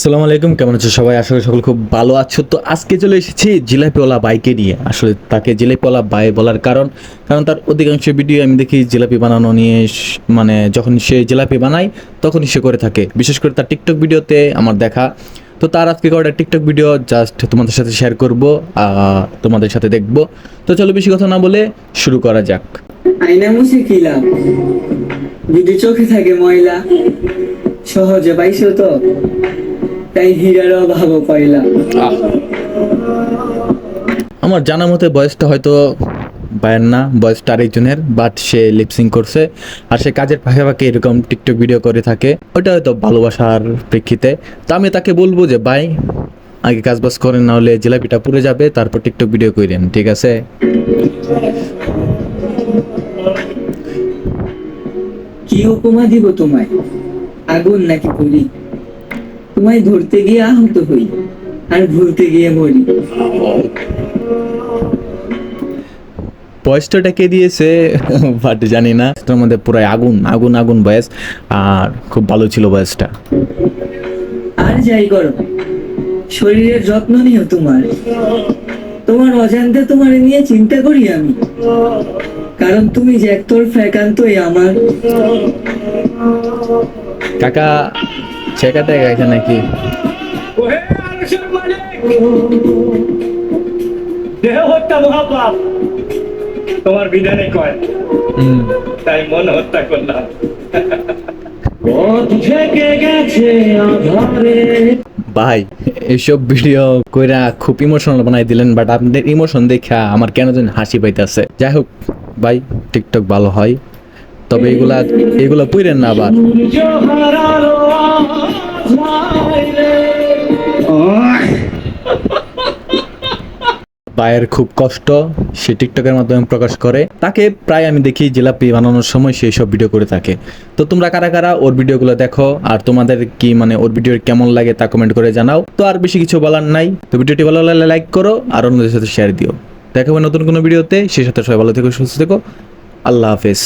আসসালামু আলাইকুম, কেমন আছো সবাই? আশা করি সকল খুব ভালো আছো। তো আজকে চলে এসেছি জিলাপিওয়ালা বাইকে নিয়ে। আসলে তাকে জিলাপিওয়ালা বাই বলার কারণ তার অধিকাংশ ভিডিও আমি দেখি জিলাপি বানানো নিয়ে, মানে যখন সে জিলাপি বানায় তখনই সে করে থাকে। বিশেষ করে তার টিকটক ভিডিওতে আমার দেখা। তো তার আজকে কয়েকটা টিকটক ভিডিও জাস্ট তোমাদের সাথে শেয়ার করব, তোমাদের সাথে দেখব। তো চলো বেশি কথা না বলে শুরু করা যাক। আয়না মুছে কি লাভ, যদি চোখে থাকে ময়লা। সহজে পাইছো তো, তাই হীরার অভাব পয়লা। আমার জানা মতে বয়সটা হয়তো বায়ার না, বয়সটা আরেকজনের, বাট সে লিপসিং করছে আর সে কাজের ফাঁকে ফাঁকে এরকম টিকটক ভিডিও করে থাকে। ওটা হয়তো ভালোবাসার প্রেক্ষিতে। তো আমি তাকে বলবো যে ভাই, আগে কাজ বাজ করেন, না হলে জিলাপিটা পুড়ে যাবে, তারপর টিকটক ভিডিও করেন, ঠিক আছে? কি উপমা দিব তোমায়, আগুন নাকি পুরি? তোমায় ধরতে গিয়ে আহত হই, আর ভুলতে গিয়ে মরি। বয়সটা কে দিয়েছে বাট জানি না, তার মধ্যে পুরো আগুন আগুন আগুন বয়স, আর খুব ভালো ছিল বয়সটা। আর যাই করো, শরীরের যত্ন নিও তোমার। তোমার অজান্তে তোমার নিয়ে চিন্তা করি আমি, কারণ তুমি যে একতরফা একান্তই আমার। কাকা ছেকাতে গেছে নাকি? ওহে আরশের মালিক, দেহ হত্যা মহাপাপ, তোমার বিধানে কয়, তাই মন হত্যা করলাম। পথ থেকে গেছে আধারে। ভাই, এইসব ভিডিও কইরা খুব ইমোশনাল বানাই দিলেন, বাট আপনাদের ইমোশন দেখা আমার কেন যেন হাসি পাইতেছে। যাই হোক ভাই, টিকটক ভালো হয়, তবে এগুলা পুইরেন না আবার। সূর্য হারালো আধারে। ভাইয়ের খুব কষ্ট, সে টিকটকের মাধ্যমে প্রকাশ করে। তাকে প্রায় আমি দেখি জিলাপি বানানোর সময় সেই সব ভিডিও করে থাকে। তো তোমরা কারা কারা ওর ভিডিওগুলো দেখো, আর তোমাদের কি মানে ওর ভিডিও কেমন লাগে তা কমেন্ট করে জানাও। তো আর বেশি কিছু বলার নাই। তো ভিডিওটি ভালো লাগলে লাইক করো আর অন্যদের সাথে শেয়ার দিও। দেখা হবে নতুন কোনো ভিডিওতে। সেই সাথে সবাই ভালো থেকো, সুস্থ থেকো। আল্লাহ হাফেজ।